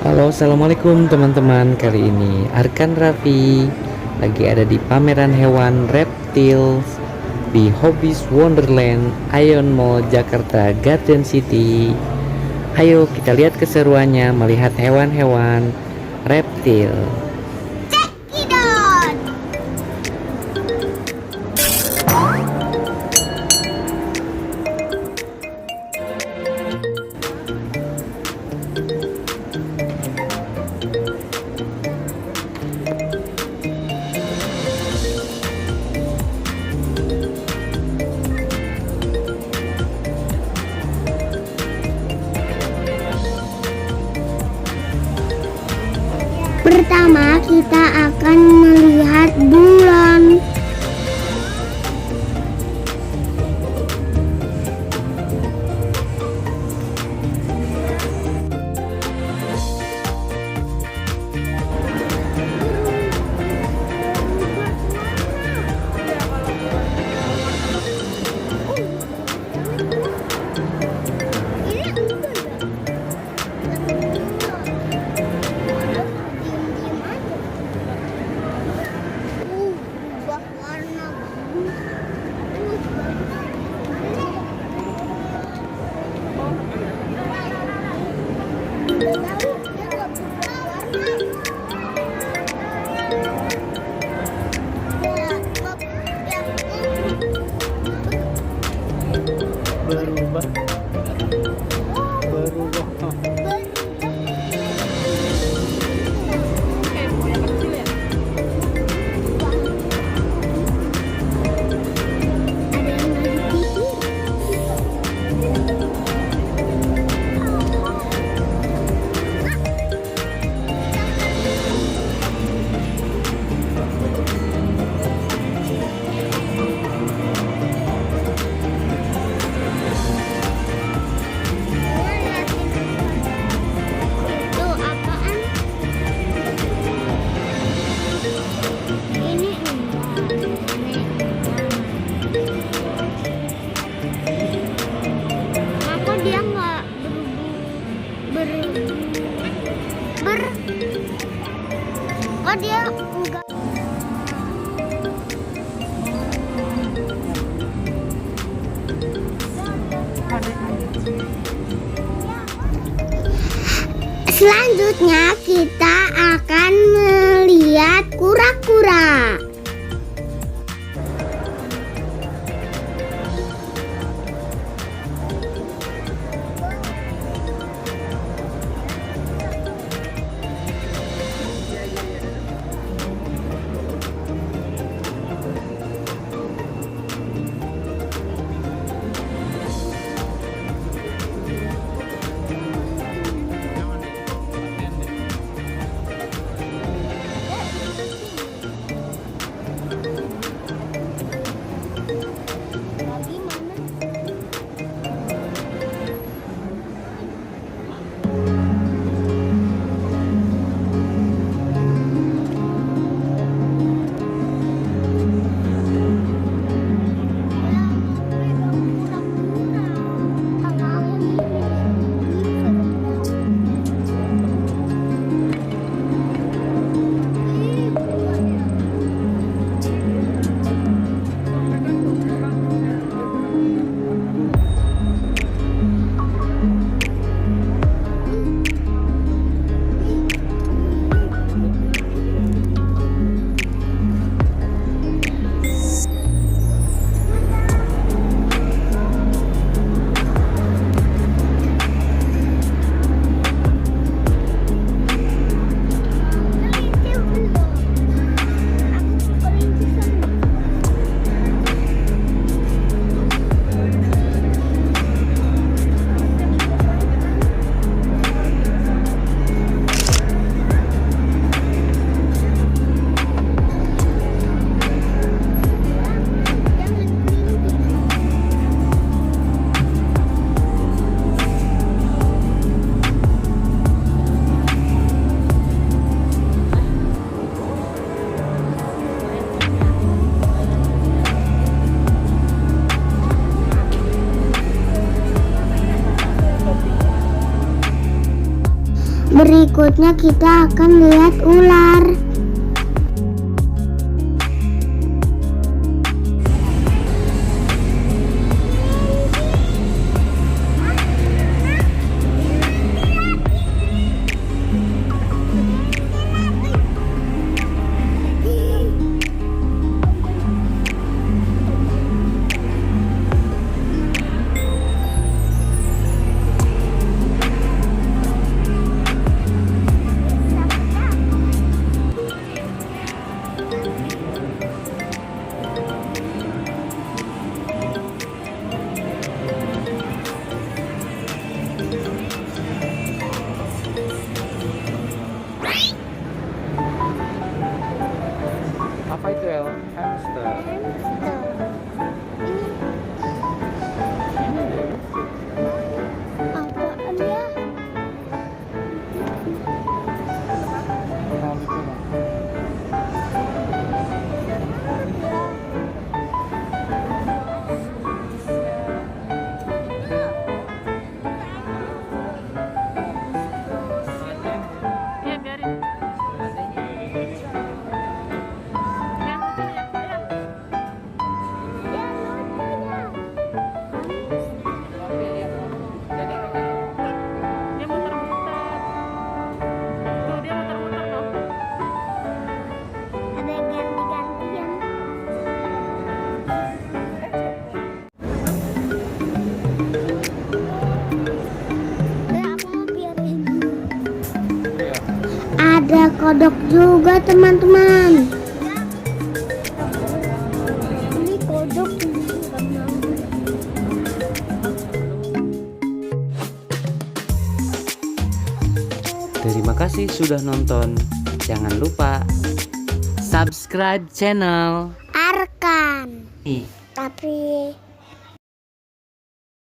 Halo, assalamualaikum teman-teman. Kali ini Arkan Raffi lagi ada di pameran hewan reptiles di Hobbies Wonderland Ion Mall Jakarta Garden City. Ayo kita lihat keseruannya melihat hewan-hewan reptil. Pertama, kita akan melihat bulan. Dia nggak oh dia enggak. Selanjutnya kita akan melihat kura-kura. Berikutnya kita akan lihat ular. Apa itu El? Hamster. Apaan ya? Ya biarin. Ya, lucu ya. Dia muter-muter. Tuh dia muter-muter tuh. Ada ganti-gantian. Aku mau biarin. Ada kodok juga teman-teman. Ini kodok. Terima kasih sudah nonton. Jangan lupa subscribe channel. Arkan. Ih. Tapi